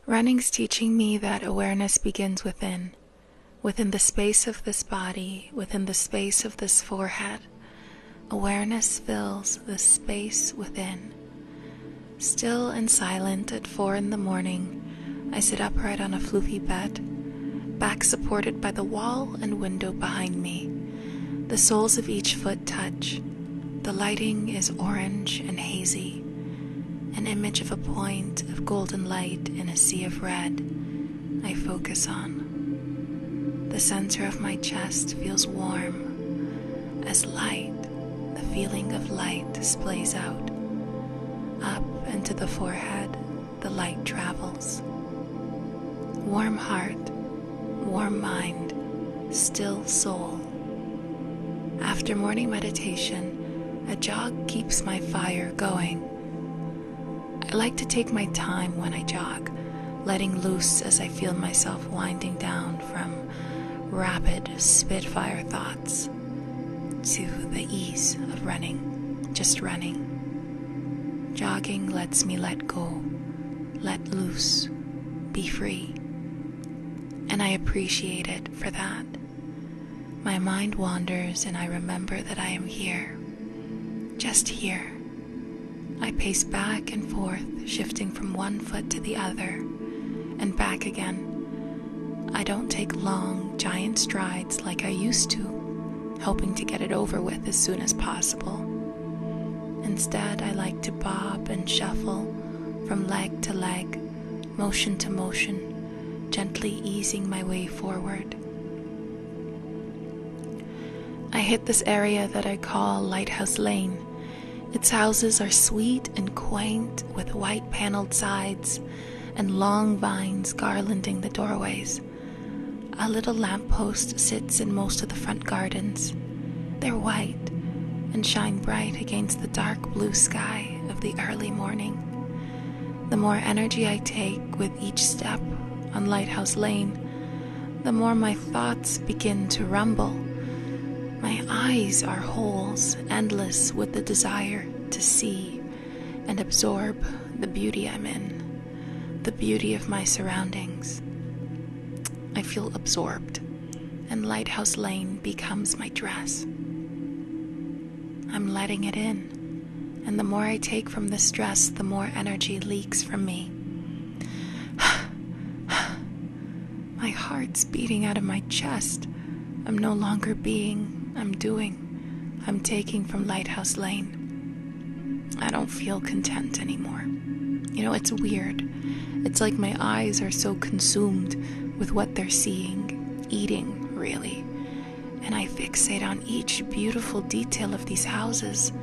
Running's teaching me that awareness begins within the space of this body, within the space of this forehead. Awareness fills the space within. Still and silent at 4 in the morning, I sit upright on a floofy bed, back supported by the wall and window behind me. The soles of each foot touch. The lighting is orange and hazy, an image of a point of golden light in a sea of red I focus on. The center of my chest feels warm as light, the feeling of light displays out. Up into the forehead, the light travels. Warm heart, warm mind, still soul. After morning meditation, a jog keeps my fire going. I like to take my time when I jog, letting loose as I feel myself winding down from rapid spitfire thoughts to the ease of running, just running. Jogging lets me let go, let loose, be free. And I appreciate it for that. My mind wanders and I remember that I am here, just here. I pace back and forth, shifting from one foot to the other and back again. I don't take long, giant strides like I used to, hoping to get it over with as soon as possible. Instead, I like to bob and shuffle from leg to leg, motion to motion, gently easing my way forward. I hit this area that I call Lighthouse Lane. Its houses are sweet and quaint with white paneled sides and long vines garlanding the doorways. A little lamppost sits in most of the front gardens. They're white and shine bright against the dark blue sky of the early morning. The more energy I take with each step on Lighthouse Lane, the more my thoughts begin to rumble. My eyes are holes, endless with the desire to see and absorb the beauty I'm in, the beauty of my surroundings. I feel absorbed, and Lighthouse Lane becomes my dress. I'm letting it in, and the more I take from this dress, the more energy leaks from me. My heart's beating out of my chest. I'm no longer being, I'm doing. I'm taking from Lighthouse Lane. I don't feel content anymore. It's weird. It's like my eyes are so consumed with what they're seeing, eating, really. And I fixate on each beautiful detail of these houses.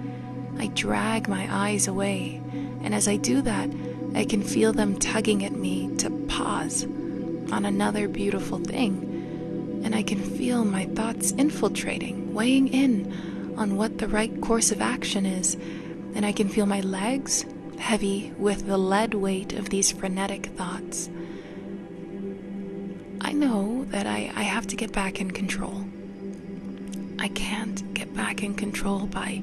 I drag my eyes away, and as I do that, I can feel them tugging at me to pause on another beautiful thing. And I can feel my thoughts infiltrating, weighing in on what the right course of action is. And I can feel my legs heavy with the lead weight of these frenetic thoughts. I know that I have to get back in control. I can't get back in control by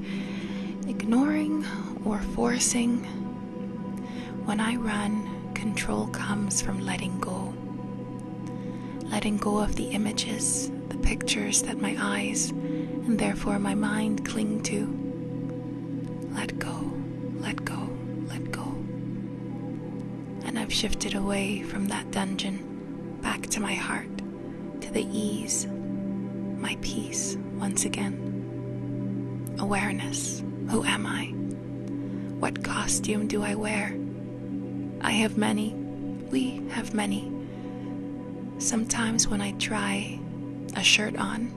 ignoring or forcing. When I run, control comes from letting go. Letting go of the images, the pictures that my eyes, and therefore my mind cling to. Let go, let go, let go. And I've shifted away from that dungeon, back to my heart, to the ease, my peace once again. Awareness, who am I? What costume do I wear? I have many, we have many. Sometimes when I try a shirt on,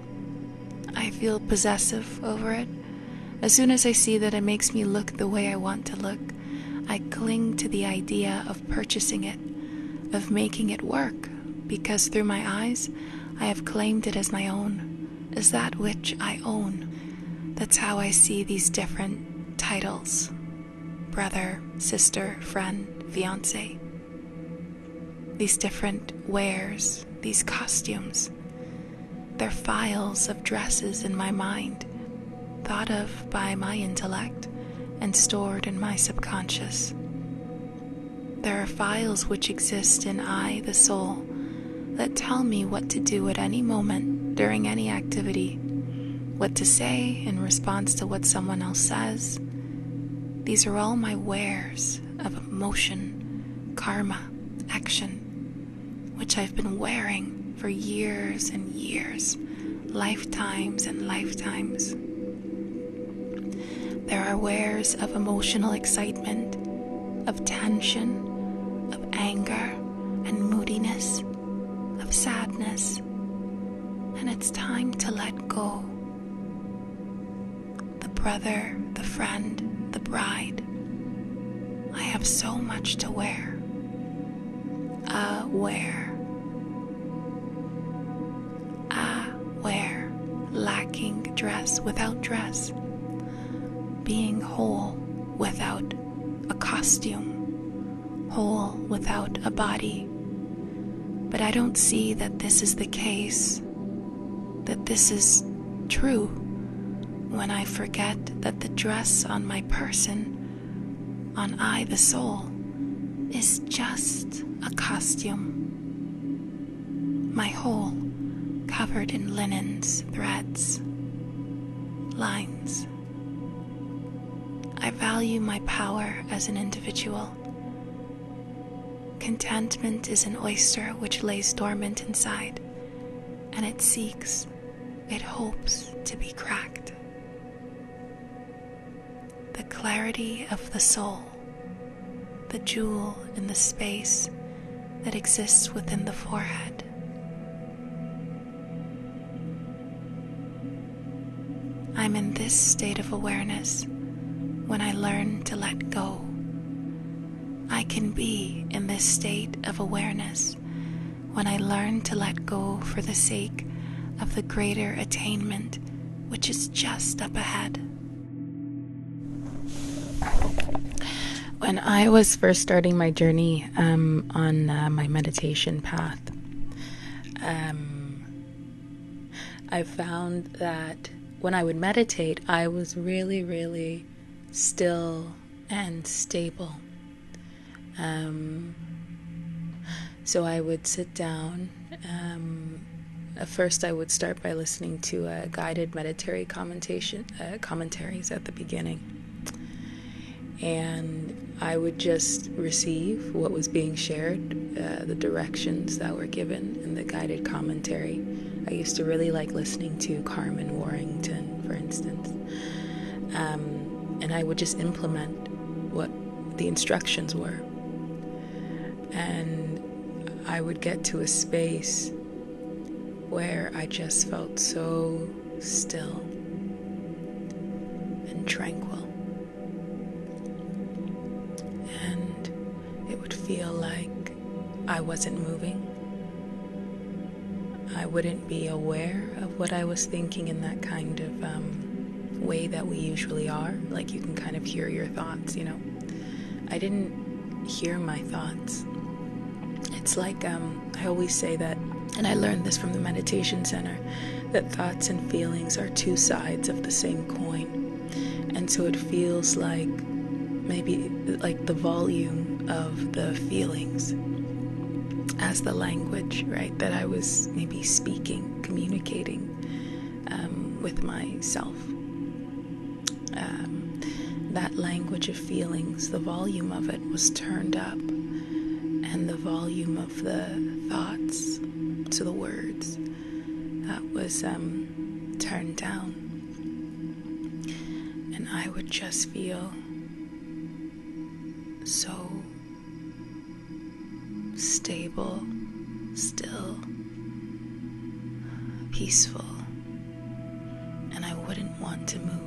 I feel possessive over it. As soon as I see that it makes me look the way I want to look, I cling to the idea of purchasing it, of making it work, because through my eyes, I have claimed it as my own, as that which I own. That's how I see these different titles: brother, sister, friend, fiancé. These different wares, these costumes, they're files of dresses in my mind, thought of by my intellect and stored in my subconscious. There are files which exist in I, the soul, that tell me what to do at any moment during any activity, what to say in response to what someone else says. These are all my wares of emotion, karma, action, which I've been wearing for years and years, lifetimes and lifetimes. There are wares of emotional excitement, of tension, of anger and moodiness, of sadness, and it's time to let go. The brother, the friend, the bride. I have so much to wear. Wear, lacking dress without dress, being whole without a costume, whole without a body. But I don't see that this is the case, that this is true, when I forget that the dress on my person, on I the soul, is just a costume. My whole, covered in linens, threads, lines. I value my power as an individual. Contentment is an oyster which lays dormant inside, and it seeks, it hopes to be cracked. The clarity of the soul, the jewel in the space that exists within the forehead. I'm in this state of awareness when I learn to let go. I can be in this state of awareness when I learn to let go for the sake of the greater attainment which is just up ahead. When I was first starting my journey on my meditation path, I found that when I would meditate, I was really, really still and stable. So I would sit down. At first, I would start by listening to guided meditative commentaries at the beginning. And I would just receive what was being shared, the directions that were given in the guided commentary. I used to really like listening to Carmen Warrington, for instance. And I would just implement what the instructions were. And I would get to a space where I just felt so still and tranquil. And it would feel like I wasn't moving. I wouldn't be aware of what I was thinking in that kind of way that we usually are. Like you can kind of hear your thoughts, you know. I didn't hear my thoughts. It's like I always say that, and I learned this from the meditation center, that thoughts and feelings are two sides of the same coin. And so it feels like maybe like the volume of the feelings as the language, right, that I was maybe speaking, communicating with myself. That language of feelings, the volume of it was turned up, and the volume of the thoughts, so the words, that was turned down. And I would just feel so stable, still, peaceful, and I wouldn't want to move.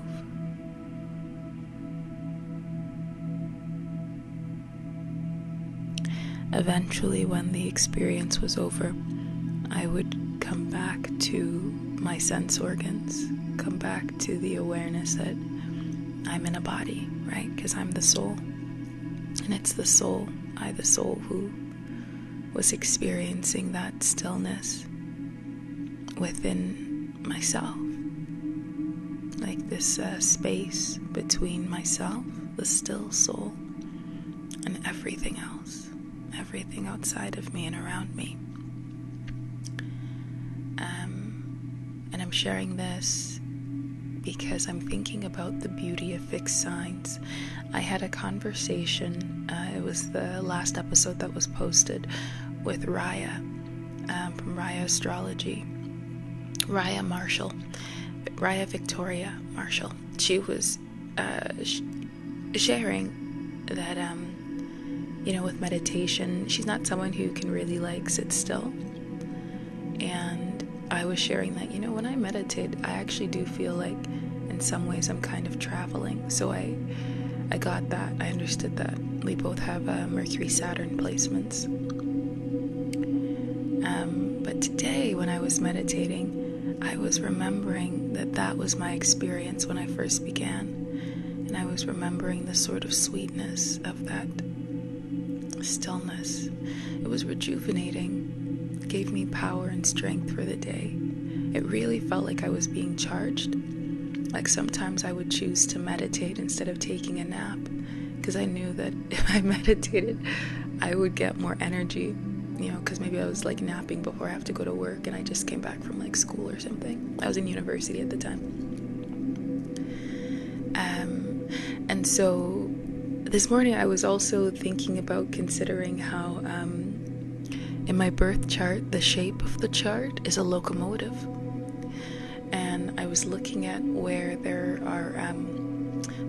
Eventually, when the experience was over, I would come back to my sense organs, come back to the awareness that I'm in a body, right? Because I'm the soul. And it's the soul, I the soul, who was experiencing that stillness within myself. Like this space between myself, the still soul, and everything else. everything outside of me and around me. And I'm sharing this because I'm thinking about the beauty of fixed signs. I had a conversation, it was the last episode that was posted, with Raya, from Raya Astrology. Raya Victoria Marshall. She was sharing that, with meditation, she's not someone who can really sit still. And I was sharing that, when I meditate, I actually do feel like in some ways I'm kind of traveling. So I got that. I understood that. We both have Mercury-Saturn placements. But today, when I was meditating, I was remembering that was my experience when I first began. And I was remembering the sort of sweetness of that stillness. It was rejuvenating. It gave me power and strength for the day. It really felt like I was being charged. Like sometimes I would choose to meditate instead of taking a nap, because I knew that if I meditated, I would get more energy, because maybe I was napping before I have to go to work, and I just came back from school or something. I was in university at the time. And so this morning I was also thinking about considering how in my birth chart, the shape of the chart is a locomotive. And I was looking at where there are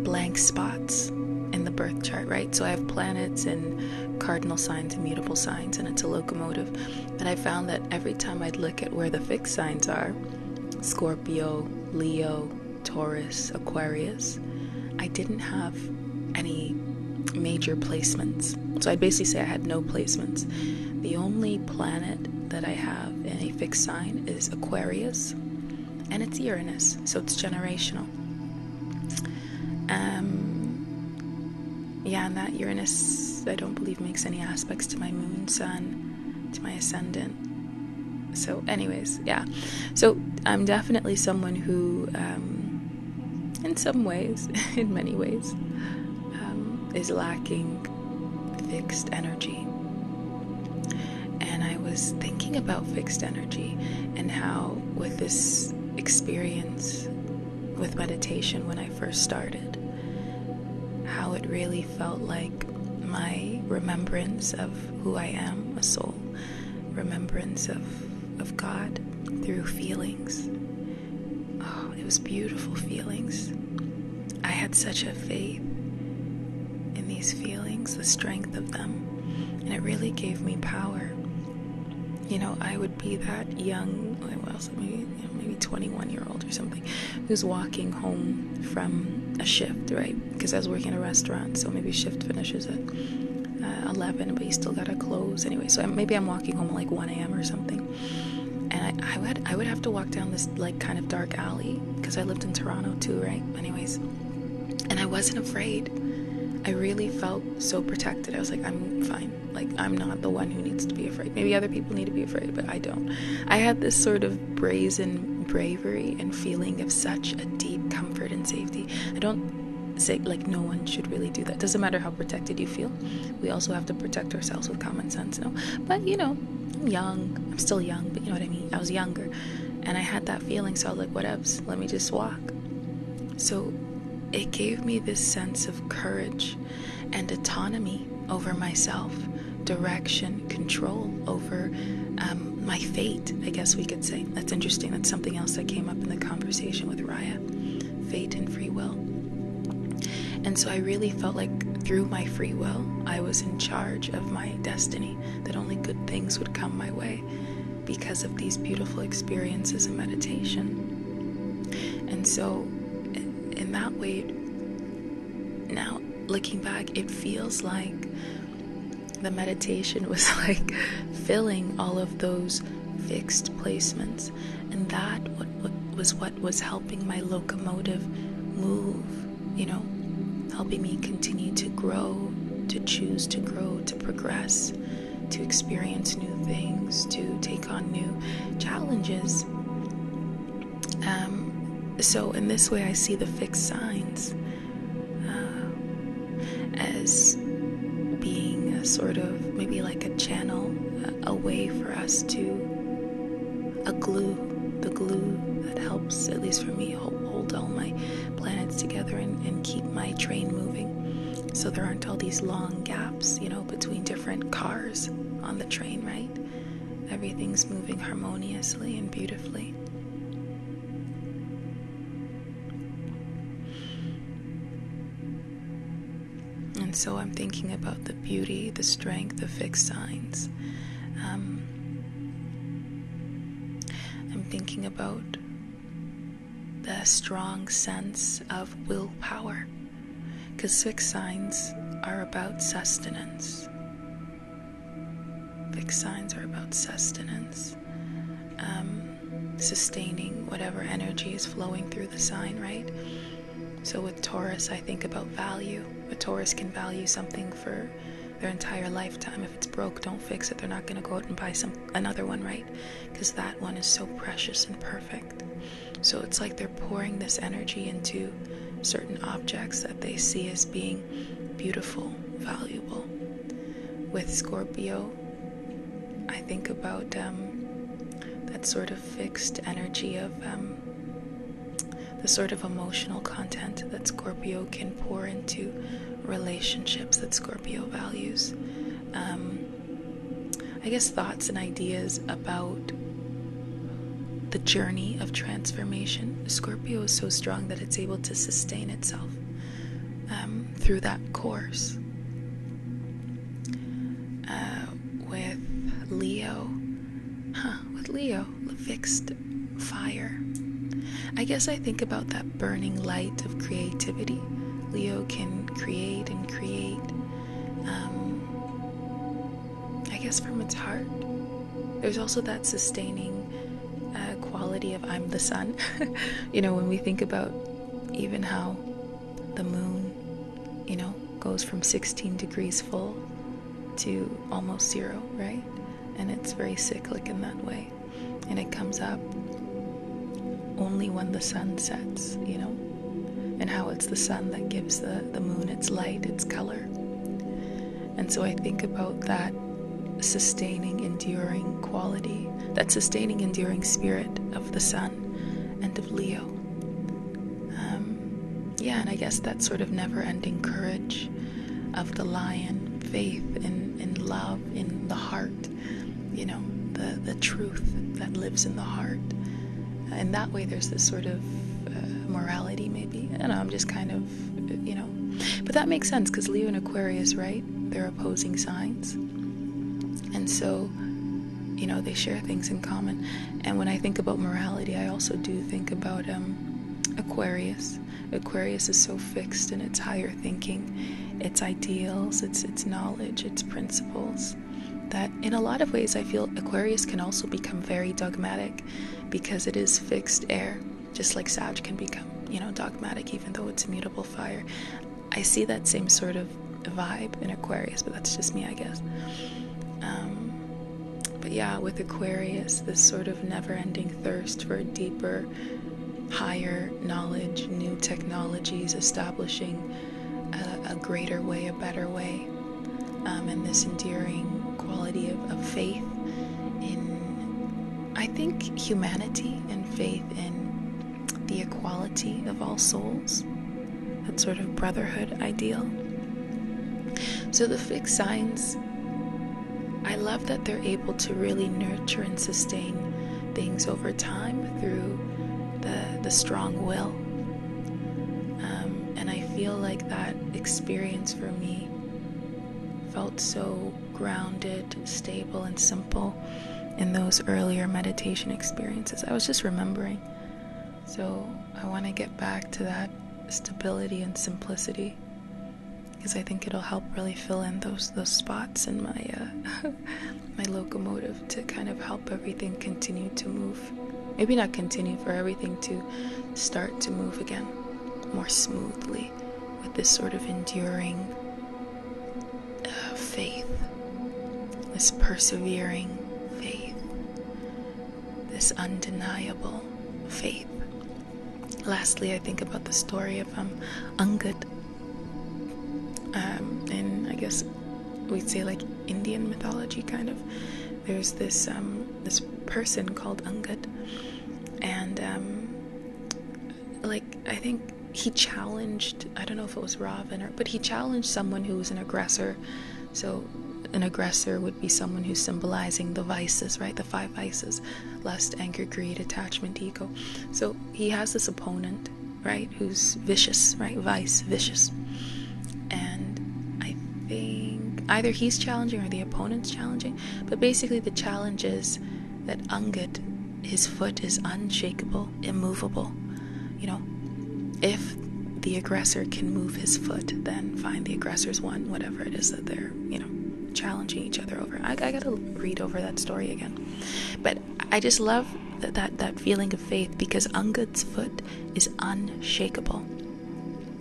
blank spots in the birth chart, right? So I have planets and cardinal signs and mutable signs, and it's a locomotive. And I found that every time I'd look at where the fixed signs are, Scorpio, Leo, Taurus, Aquarius, I didn't have any major placements. So I'd basically say I had no placements. The only planet that I have in a fixed sign is Aquarius, and it's Uranus, so it's generational. And that Uranus, I don't believe, makes any aspects to my moon, sun, to my ascendant. So anyways, yeah. So I'm definitely someone who, in some ways, in many ways, is lacking fixed energy. And I was thinking about fixed energy and how with this experience with meditation when I first started, how it really felt like my remembrance of who I am, a soul, remembrance of God through feelings. Oh, it was beautiful feelings. I had such a faith in these feelings, the strength of them, and it really gave me power. I would be that young, maybe 21-year-old or something, who's walking home from a shift, right? Because I was working at a restaurant, so maybe shift finishes at 11, but you still gotta close anyway. So maybe I'm walking home at 1 a.m. or something, and I would have to walk down this kind of dark alley, because I lived in Toronto too, right? Anyways, and I wasn't afraid. I really felt so protected. I was like, I'm fine. I'm not the one who needs to be afraid. Maybe other people need to be afraid, but I don't. I had this sort of brazen bravery and feeling of such a deep comfort and safety. I don't say no one should really do that. Doesn't matter how protected you feel. We also have to protect ourselves with common sense, no? But I'm young. I'm still young, but you know what I mean? I was younger, and I had that feeling, so I was like, whatevs, let me just walk. So it gave me this sense of courage and autonomy over myself, direction, control over my fate, I guess we could say. That's interesting. That's something else that came up in the conversation with Raya. Fate and free will. And so I really felt like through my free will, I was in charge of my destiny, that only good things would come my way because of these beautiful experiences in meditation. And so in that way, now looking back, it feels like the meditation was filling all of those fixed placements, and that what was helping my locomotive move, helping me continue to grow, to choose to grow, to progress, to experience new things, to take on new challenges. So in this way, I see the fixed signs as being sort of maybe like a channel, a way for us to, the glue that helps, at least for me, hold all my planets together and keep my train moving. So there aren't all these long gaps, between different cars on the train, right? Everything's moving harmoniously and beautifully. And so I'm thinking about the beauty, the strength of fixed signs. I'm thinking about the strong sense of willpower, because fixed signs are about sustenance. Fixed signs are about sustenance, sustaining whatever energy is flowing through the sign, right? So with Taurus, I think about value. A Taurus can value something for their entire lifetime. If it's broke, don't fix it. They're not going to go out and buy another one, right? Because that one is so precious and perfect. So it's like they're pouring this energy into certain objects that they see as being beautiful, valuable. With Scorpio, I think about that sort of fixed energy of the sort of emotional content that Scorpio can pour into relationships that Scorpio values. I guess thoughts and ideas about the journey of transformation. Scorpio is so strong that it's able to sustain itself through that course. With Leo, fixed fire. I guess I think about that burning light of creativity. Leo can create and create. I guess from its heart. There's also that sustaining quality of I'm the sun. When we think about even how the moon, goes from 16 degrees full to almost zero, right? And it's very cyclic in that way. And it comes up only when the sun sets, and how it's the sun that gives the moon its light, its color. And so I think about that sustaining, enduring quality, that sustaining, enduring spirit of the sun and of Leo. And I guess that sort of never-ending courage of the lion, faith in love, in the heart, the truth that lives in the heart. In that way, there's this sort of morality, maybe. I don't know, I'm just kind of, But that makes sense, because Leo and Aquarius, right? They're opposing signs. And so, they share things in common. And when I think about morality, I also do think about Aquarius. Aquarius is so fixed in its higher thinking, its ideals, its knowledge, its principles, that in a lot of ways I feel Aquarius can also become very dogmatic, because it is fixed air, just like Sag can become, dogmatic, even though it's immutable fire. I see that same sort of vibe in Aquarius, but that's just me, I guess. But yeah, with Aquarius, this sort of never-ending thirst for deeper, higher knowledge, new technologies, establishing a greater way, a better way, and this enduring quality of faith in, I think, humanity, and faith in the equality of all souls, that sort of brotherhood ideal. So the fixed signs, I love that they're able to really nurture and sustain things over time through the strong will. And I feel like that experience for me felt so grounded, stable, and simple in those earlier meditation experiences. I was just remembering. So I want to get back to that stability and simplicity, because I think it'll help really fill in those spots in my my locomotive, to kind of help everything continue to move. Maybe not continue, for everything to start to move again more smoothly, with this sort of enduring faith, this persevering faith, this undeniable faith. Lastly, I think about the story of Angad, in, I guess, we'd say like Indian mythology kind of. There's this this person called Angad, and like I think he challenged, I don't know if it was Ravan, but he challenged someone who was an aggressor. So an aggressor would be someone who's symbolizing the vices, right? The 5 vices: lust, anger, greed, attachment, ego. So he has this opponent, right, who's vicious, right? Vice, vicious. And I think either he's challenging or the opponent's challenging, but basically the challenge is that Angad, his foot is unshakable, immovable. You know, if the aggressor can move his foot, then fine, the aggressor's won, whatever it is that they're, challenging each other over. I gotta read over that story again. But I just love that feeling of faith, because Angad's foot is unshakable.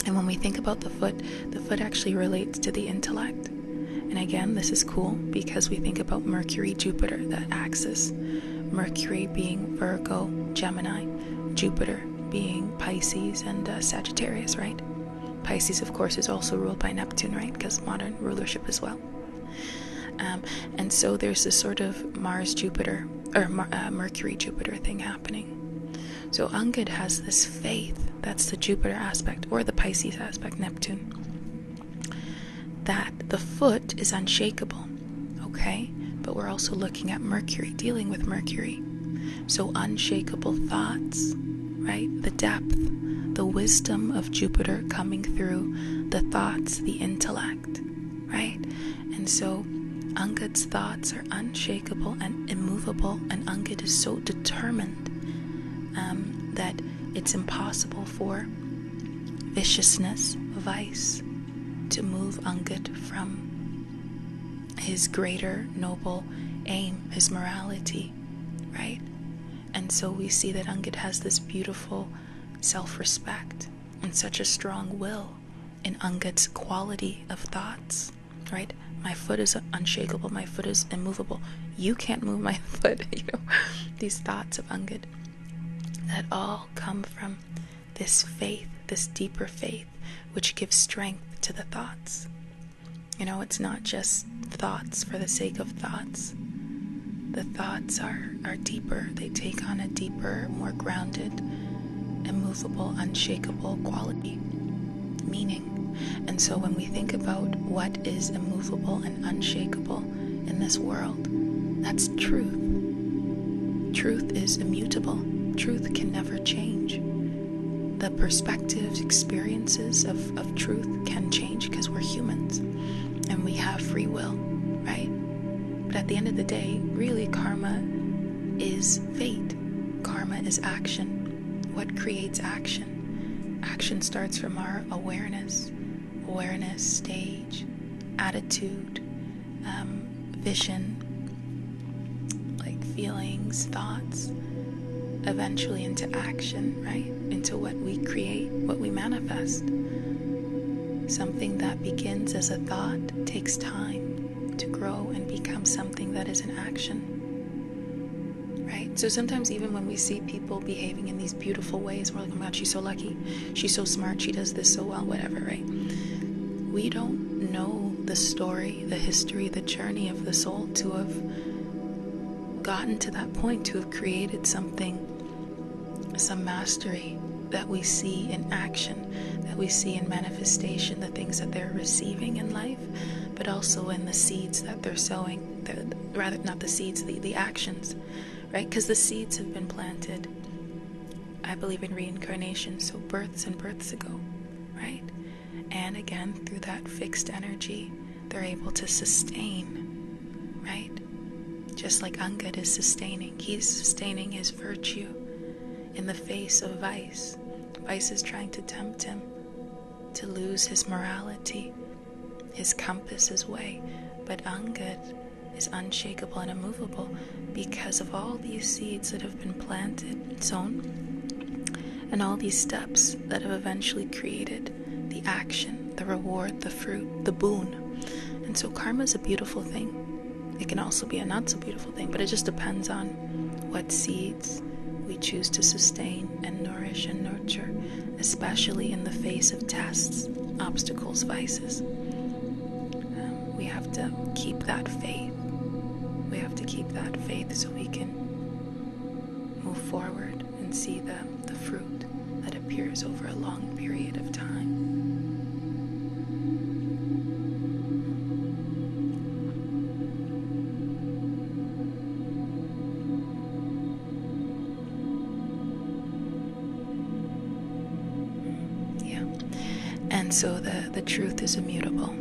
And when we think about the foot actually relates to the intellect. And again, this is cool because we think about Mercury, Jupiter, that axis. Mercury being Virgo, Gemini, Jupiter being Pisces and Sagittarius, right? Pisces, of course, is also ruled by Neptune, right? Because modern rulership as well. And so there's this sort of Mars-Jupiter, or Mercury-Jupiter thing happening. So Angad has this faith, that's the Jupiter aspect, or the Pisces aspect, Neptune, that the foot is unshakable, okay? But we're also looking at Mercury, dealing with Mercury. So unshakable thoughts, right? The depth, the wisdom of Jupiter coming through the thoughts, the intellect, right? And so Angad's thoughts are unshakable and immovable, and Angad is so determined that it's impossible for viciousness, vice, to move Angad from his greater noble aim, his morality, right? And so we see that Angad has this beautiful self-respect and such a strong will in Angad's quality of thoughts, right? My foot is unshakable, my foot is immovable. You can't move my foot, These thoughts of Angad that all come from this faith, this deeper faith, which gives strength to the thoughts. It's not just thoughts for the sake of thoughts. The thoughts are deeper. They take on a deeper, more grounded, immovable, unshakable quality, meaning. And so when we think about what is immovable and unshakable in this world, that's truth. Truth is immutable. Truth can never change. The perspectives, experiences of truth can change because we're humans and we have free will, right? But at the end of the day, really, karma is fate. Karma is action. What creates action? Action starts from our awareness, stage, attitude, vision, like feelings, thoughts, eventually into action, right? Into what we create, what we manifest. Something that begins as a thought takes time to grow and become something that is an action, right? So sometimes even when we see people behaving in these beautiful ways, we're like, oh my God, she's so lucky, she's so smart, she does this so well, whatever, right? We don't know the story, the history, the journey of the soul to have gotten to that point, to have created something, some mastery that we see in action, that we see in manifestation, the things that they're receiving in life, but also in the seeds that they're sowing, rather not the seeds, the actions, right? Because the seeds have been planted. I believe in reincarnation, so births and births ago, right? And again, through that fixed energy, they're able to sustain, right? Just like Angad is sustaining. He's sustaining his virtue in the face of vice. Vice is trying to tempt him to lose his morality, his compass, his way. But Angad is unshakable and immovable because of all these seeds that have been planted, sown, and all these steps that have eventually created the action, the reward, the fruit, the boon. And so karma is a beautiful thing. It can also be a not so beautiful thing, but it just depends on what seeds we choose to sustain and nourish and nurture, especially in the face of tests, obstacles, vices. we have to keep that faith. We have to keep that faith so we can move forward and see the fruit that appears over a long period of time. And so the truth is immutable.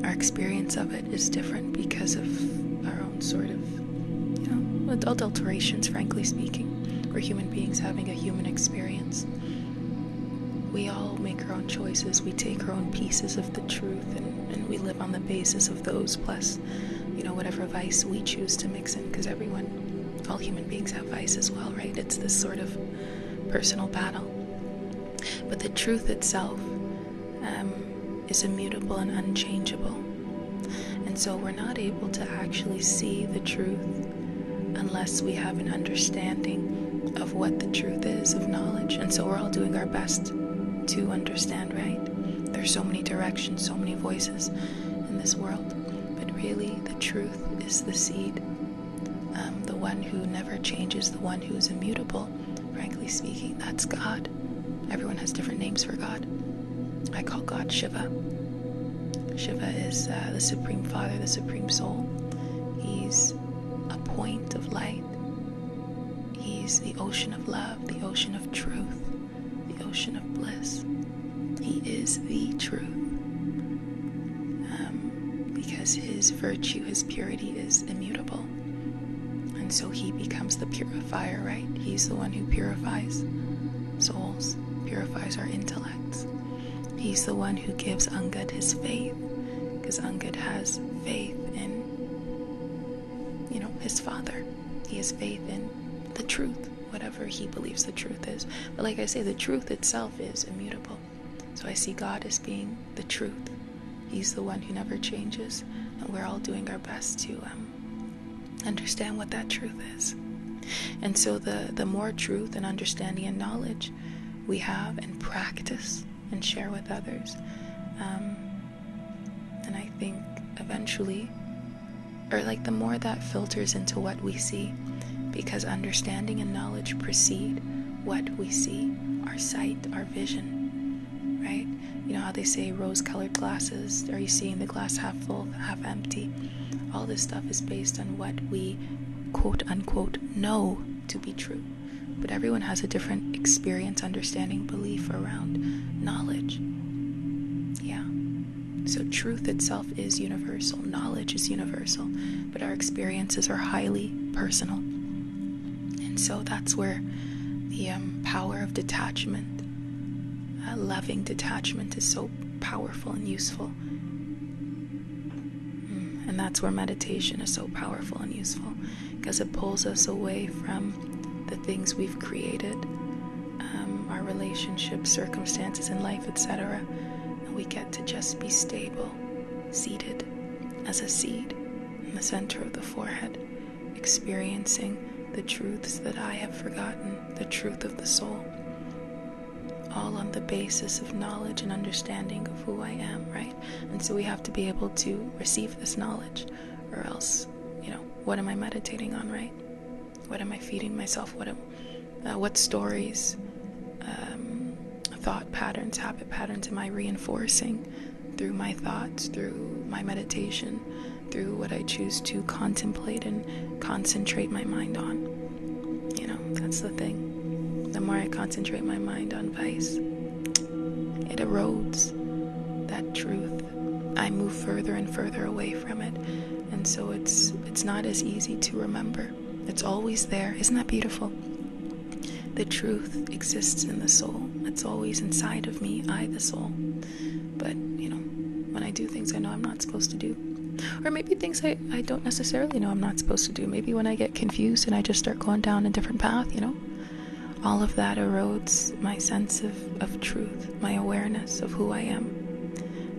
Our experience of it is different because of our own sort of, adulterations, frankly speaking. We're human beings having a human experience. We all make our own choices. We take our own pieces of the truth, and we live on the basis of those, plus, whatever vice we choose to mix in, because all human beings have vice as well, right? It's this sort of personal battle. But the truth itself is immutable and unchangeable. And so we're not able to actually see the truth unless we have an understanding of what the truth is, of knowledge. And so we're all doing our best to understand, right? There's so many directions, so many voices in this world. But really, the truth is the seed, the one who never changes, the one who is immutable, frankly speaking. That's God. Everyone has different names for God. I call God Shiva. Shiva is the Supreme Father, the Supreme Soul. He's a point of light. He's the ocean of love, the ocean of truth, the ocean of bliss. He is the truth. Because his virtue, his purity is immutable. And so he becomes the purifier, right? He's the one who purifies souls, purifies our intellects. He's the one who gives Angad his faith, because Angad has faith in, his father. He has faith in the truth, whatever he believes the truth is. But like I say, the truth itself is immutable. So I see God as being the truth. He's the one who never changes, and we're all doing our best to understand what that truth is. And so the more truth and understanding and knowledge we have and practice and share with others, and I think eventually, or the more that filters into what we see, because understanding and knowledge precede what we see, our sight, our vision, right? You know how they say rose-colored glasses, are you seeing the glass half full, half empty? All this stuff is based on what we quote-unquote know to be true. But everyone has a different experience, understanding, belief around knowledge. Yeah. So truth itself is universal. Knowledge is universal. But our experiences are highly personal. And so that's where the power of detachment, loving detachment, is so powerful and useful. And that's where meditation is so powerful and useful, because it pulls us away from the things we've created, our relationships, circumstances in life, etc. And we get to just be stable, seated as a seed in the center of the forehead, experiencing the truths that I have forgotten, the truth of the soul, all on the basis of knowledge and understanding of who I am, right? And so we have to be able to receive this knowledge, or else, what am I meditating on, right? What am I feeding myself? What stories, thought patterns, habit patterns am I reinforcing through my thoughts, through my meditation, through what I choose to contemplate and concentrate my mind on? That's the thing. The more I concentrate my mind on vice, it erodes that truth. I move further and further away from it. And so it's not as easy to remember. It's always there. Isn't that beautiful? The truth exists in the soul. It's always inside of me, I, the soul. But, when I do things I know I'm not supposed to do, or maybe things I don't necessarily know I'm not supposed to do, maybe when I get confused and I just start going down a different path, all of that erodes my sense of truth, my awareness of who I am.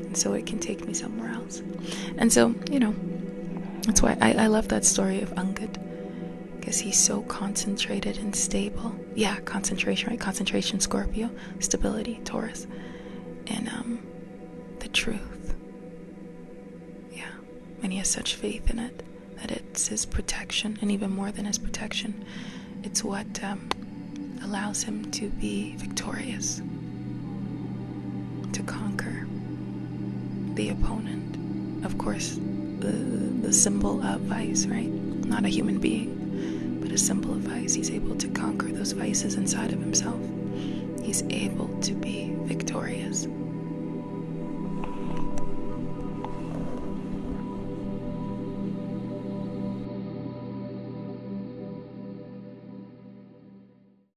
And so it can take me somewhere else. And so, that's why I love that story of Angad, because he's so concentrated and stable. Yeah, concentration, right? Concentration, Scorpio. Stability, Taurus. And the truth. Yeah. And he has such faith in it that it's his protection, and even more than his protection, it's what allows him to be victorious, to conquer the opponent. Of course, the symbol of vice, right? Not a human being, but a symbol of vice. He's able to conquer those vices inside of himself. He's able to be victorious.